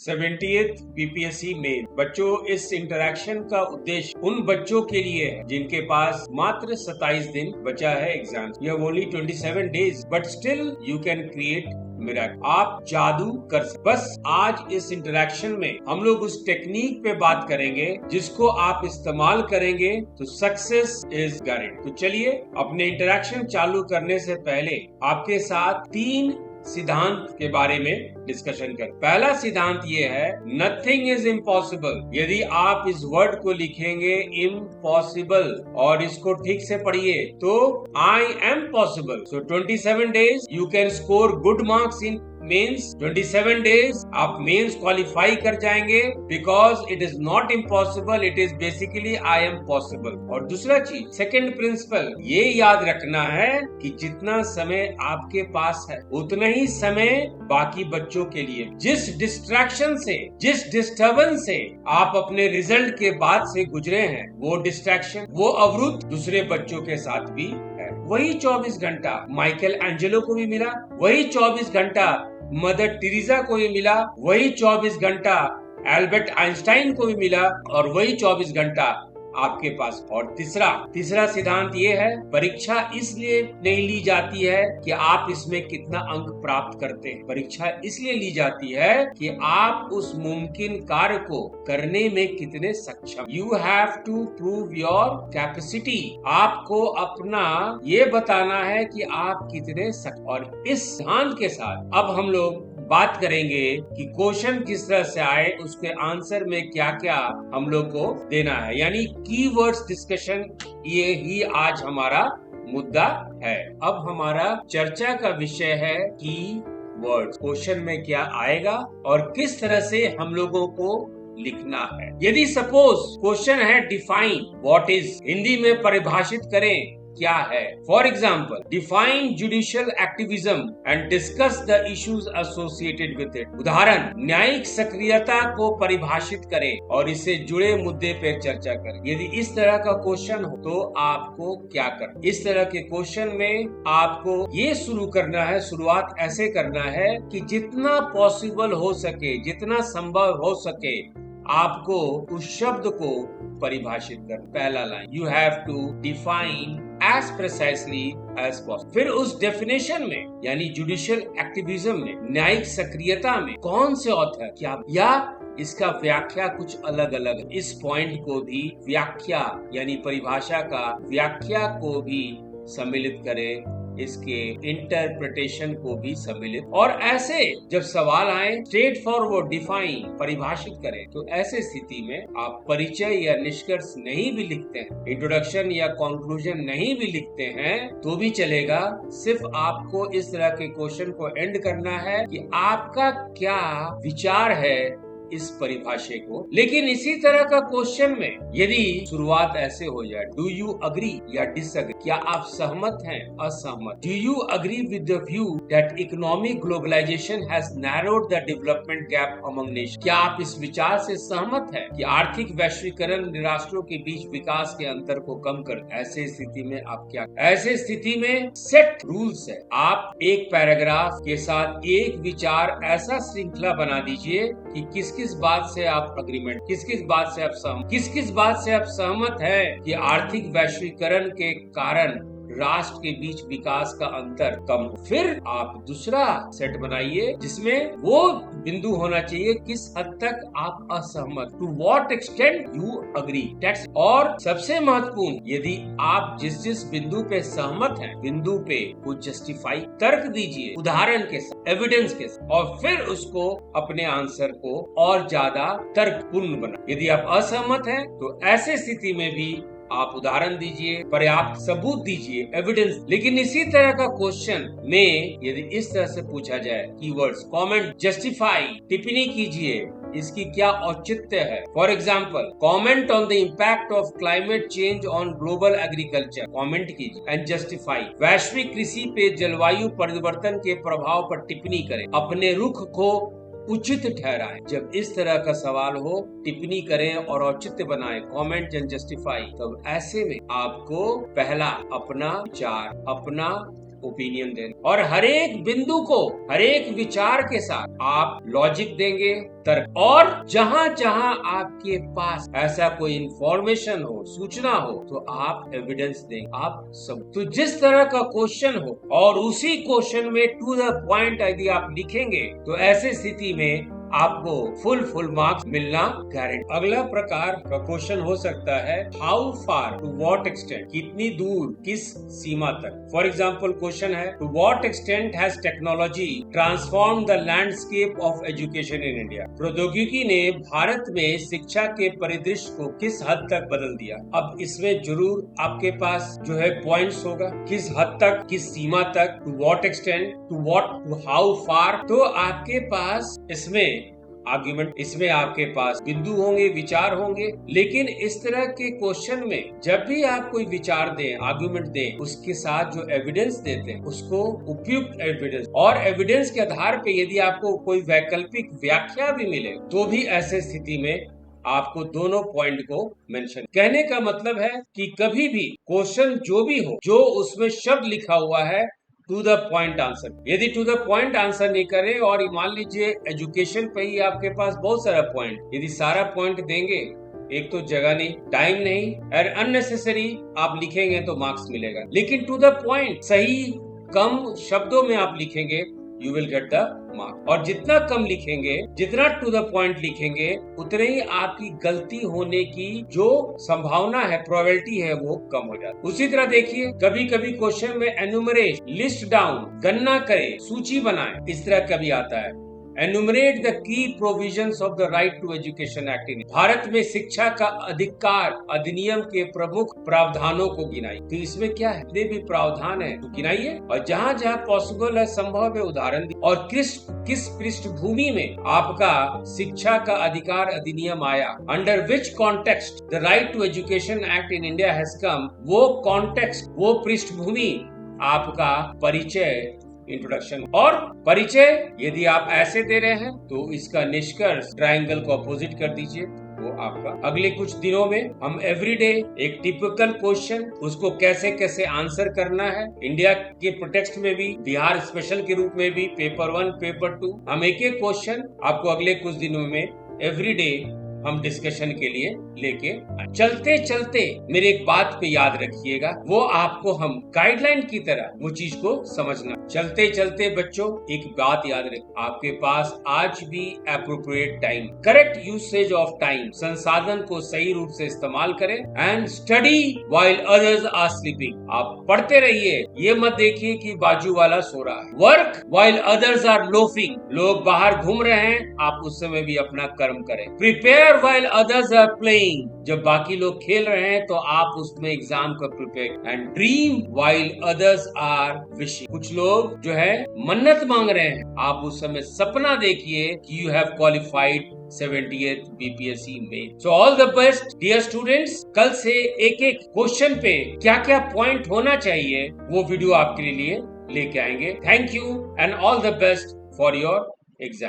70th PPSC main. बच्चों, इस interaction का उद्देश्य उन बच्चों के लिए है जिनके पास मात्र 27 दिन बचा है exam. You have only 27 days but still you can create miracle. आप जादू कर सकते। बस आज इस इंटरेक्शन में हम लोग उस टेक्निक पे बात करेंगे जिसको आप इस्तेमाल करेंगे तो सक्सेस इज गारंटी। तो चलिए, अपने इंटरेक्शन चालू करने से पहले आपके साथ 3 सिद्धांत के बारे में डिस्कशन कर। पहला सिद्धांत ये है, नथिंग इज इम्पॉसिबल। यदि आप इस वर्ड को लिखेंगे इम्पॉसिबल और इसको ठीक से पढ़िए तो I am possible. So 27 days you can score good marks in mains. 27 days आप मेंस क्वालिफाई कर जाएंगे because it is not impossible, it is basically I am possible. और दूसरा चीज, सेकेंड प्रिंसिपल, ये याद रखना है कि जितना समय आपके पास है उतना ही समय बाकी बच्चों के लिए। जिस डिस्ट्रैक्शन से, जिस डिस्टर्बेंस से आप अपने रिजल्ट के बाद से गुजरे हैं, वो डिस्ट्रैक्शन, वो अवरुद्ध दूसरे बच्चों के साथ भी है। वही 24 घंटा माइकल एंजेलो को भी मिला, वही 24 घंटा मदर टेरेसा को भी मिला, वही 24 घंटा एल्बर्ट आइंस्टाइन को भी मिला और वही 24 घंटा आपके पास। और तीसरा सिद्धांत ये है, परीक्षा इसलिए नहीं ली जाती है कि आप इसमें कितना अंक प्राप्त करते हैं। परीक्षा इसलिए ली जाती है कि आप उस मुमकिन कार्य को करने में कितने सक्षम। You have to prove your capacity. आपको अपना ये बताना है कि आप कितने सक्षम। और इस सिद्धांत के साथ अब हम लोग बात करेंगे कि क्वेश्चन किस तरह से आए, उसके आंसर में क्या क्या हम लोग को देना है, यानी कीवर्ड्स डिस्कशन। ये ही आज हमारा मुद्दा है। अब हमारा चर्चा का विषय है कीवर्ड्स। क्वेश्चन में क्या आएगा और किस तरह से हम लोगों को लिखना है। यदि सपोज क्वेश्चन है डिफाइन व्हाट इज, हिंदी में परिभाषित करें क्या है। For example, define judicial activism and discuss the issues associated with it. उदाहरण, न्यायिक सक्रियता को परिभाषित करें और इससे जुड़े मुद्दे पर चर्चा करें। यदि इस तरह का क्वेश्चन हो तो आपको क्या करना। इस तरह के क्वेश्चन में आपको ये शुरू करना है, शुरुआत ऐसे करना है कि जितना पॉसिबल हो सके, जितना संभव हो सके, आपको उस शब्द को परिभाषित कर। पहला line, you have to define as precisely as possible. फिर उस डेफिनेशन में, यानी जुडिशियल एक्टिविज्म में, न्यायिक सक्रियता में कौन से ऑथर क्या, या इसका व्याख्या कुछ अलग अलग। इस पॉइंट को भी व्याख्या यानी परिभाषा का व्याख्या को भी सम्मिलित करें, इसके इंटरप्रिटेशन को भी सम्मिलित। और ऐसे जब सवाल आए, स्ट्रेट फॉरवर्ड डिफाइन परिभाषित करें, तो ऐसे स्थिति में आप परिचय या निष्कर्ष नहीं भी लिखते हैं, इंट्रोडक्शन या कंक्लूजन नहीं भी लिखते हैं तो भी चलेगा। सिर्फ आपको इस तरह के क्वेश्चन को एंड करना है कि आपका क्या विचार है इस परिभाषा को। लेकिन इसी तरह का क्वेश्चन में यदि शुरुआत ऐसे हो जाए, डू यू अग्री या डिसएग्री, क्या आप सहमत हैं, असहमत। Do you agree with the view that economic globalization has narrowed the development gap among nation. क्या आप इस विचार से सहमत हैं कि आर्थिक वैश्वीकरण राष्ट्रों के बीच विकास के अंतर को कम कर। ऐसे स्थिति में आप क्या, ऐसे स्थिति में सेट रूल्स है। आप एक पैराग्राफ के साथ एक विचार ऐसा श्रृंखला बना दीजिए कि किस किस बात से आप अग्रीमेंट, किस किस बात से आप सहमत, किस किस बात से आप सहमत है कि आर्थिक वैश्वीकरण के कारण राष्ट्र के बीच विकास का अंतर कम हो। फिर आप दूसरा सेट बनाइए जिसमें वो बिंदु होना चाहिए किस हद तक आप असहमत, to what extent you agree. That's. और सबसे महत्वपूर्ण, यदि आप जिस बिंदु पे सहमत हैं, बिंदु पे कुछ जस्टिफाई तर्क दीजिए, उदाहरण के साथ, एविडेंस के साथ, और फिर उसको अपने आंसर को और ज्यादा तर्कपूर्ण बना। यदि आप असहमत हैं तो ऐसे स्थिति में भी आप उदाहरण दीजिए, पर्याप्त सबूत दीजिए, एविडेंस। लेकिन इसी तरह का क्वेश्चन में यदि इस तरह से पूछा जाए, कीवर्ड्स, कमेंट, जस्टिफाई, टिप्पणी कीजिए, इसकी क्या औचित्य है। For example, comment on the impact of climate change on global agriculture, comment कीजिए। एंड जस्टिफाई, वैश्विक कृषि पे जलवायु परिवर्तन के प्रभाव पर टिप्पणी करें, अपने रुख को उचित ठहराएं। जब इस तरह का सवाल हो, टिप्पणी करें और औचित्य बनाएं, कमेंट एंड जस्टिफाई। तब ऐसे में आपको पहला अपना विचार, अपना ओपिनियन देना और हर एक बिंदु को हर एक विचार के साथ आप लॉजिक देंगे, तर्क, और जहां जहां आपके पास ऐसा कोई इंफॉर्मेशन हो, सूचना हो, तो आप एविडेंस देंगे, आप सब। तो जिस तरह का क्वेश्चन हो और उसी क्वेश्चन में टू द पॉइंट यदि आप लिखेंगे तो ऐसी स्थिति में आपको फुल मार्क्स मिलना गारंटी। अगला प्रकार का क्वेश्चन हो सकता है how far, to what extent, कितनी दूर, किस सीमा तक। फॉर एग्जाम्पल क्वेश्चन है to what extent has technology transform the landscape of education in India. प्रौद्योगिकी ने भारत में शिक्षा के परिदृश्य को किस हद तक बदल दिया। अब इसमें जरूर आपके पास जो है पॉइंट्स होगा, किस हद तक, किस सीमा तक, to what extent, to what, to how far. तो आपके पास इसमें आर्ग्यूमेंट, इसमें आपके पास बिंदु होंगे, विचार होंगे। लेकिन इस तरह के क्वेश्चन में जब भी आप कोई विचार दें, आर्ग्यूमेंट दें, उसके साथ जो एविडेंस देते हैं उसको उपयुक्त एविडेंस, और एविडेंस के आधार पे यदि आपको कोई वैकल्पिक व्याख्या भी मिले तो भी ऐसे स्थिति में आपको दोनों पॉइंट को मेंशन। कहने का मतलब है कि कभी भी क्वेश्चन जो भी हो, जो उसमें शब्द लिखा हुआ है टू द पॉइंट आंसर, यदि टू द पॉइंट आंसर नहीं करे और मान लीजिए एजुकेशन पे ही आपके पास बहुत सारा पॉइंट, यदि सारा पॉइंट देंगे, एक तो जगह नहीं, टाइम नहीं, और अननेसेसरी आप लिखेंगे तो मार्क्स मिलेगा। लेकिन टू द पॉइंट, सही कम शब्दों में आप लिखेंगे, you will get the mark. और जितना कम लिखेंगे, जितना टू द पॉइंट लिखेंगे, उतने ही आपकी गलती होने की जो संभावना है, प्रोबेबिलिटी है, वो कम हो जाती है। उसी तरह देखिए कभी कभी क्वेश्चन में एनुमरेट, लिस्ट डाउन, गणना करे, सूची बनाए, इस तरह कभी आता है। Enumerate the key provisions of the right to education act in. भारत में शिक्षा का अधिकार अधिनियम के प्रमुख प्रावधानों को गिनाई। तो इसमें क्या है, जितने भी प्रावधान है तो गिनाइए, और जहां जहां पॉसिबल है, संभव है, उदाहरण दी। और किस पृष्ठभूमि में आपका शिक्षा का अधिकार अधिनियम आया, under which context the right to education act in India has come, वो कॉन्टेक्स्ट, वो पृष्ठभूमि आपका परिचय, इंट्रोडक्शन। और परिचय यदि आप ऐसे दे रहे हैं तो इसका निष्कर्ष ट्रायंगल को अपोजिट कर दीजिए, वो आपका। अगले कुछ दिनों में हम एवरीडे एक टिपिकल क्वेश्चन, उसको कैसे कैसे आंसर करना है, इंडिया के प्रोटेक्स्ट में भी, बिहार स्पेशल के रूप में भी, पेपर 1, पेपर 2, हम एक एक क्वेश्चन आपको अगले कुछ दिनों में एवरीडे हम डिस्कशन के लिए लेके चलते चलते मेरे एक बात पे याद रखिएगा, वो आपको हम गाइडलाइन की तरह वो चीज को समझना। चलते चलते बच्चों एक बात याद रखें, आपके पास आज भी appropriate time, correct usage of time, संसाधन को सही रूप से इस्तेमाल करें, and study while others are sleeping. आप पढ़ते रहिए, ये मत देखिए कि बाजू वाला सो रहा है। Work while others are loafing, लोग बाहर घूम रहे हैं, आप उस समय भी अपना कर्म करें। Prepare while others are playing, जब बाकी लोग खेल रहे हैं तो आप उसमें एग्जाम का prepare. And dream while others are wishing, कुछ लोग जो है मन्नत मांग रहे हैं, आप उस समय सपना देखिए कि you have qualified 70th BPSC में। So all the best dear students। कल से एक एक क्वेश्चन पे क्या क्या पॉइंट होना चाहिए वो वीडियो आपके लिए लेके आएंगे। Thank you and all the best for your exam.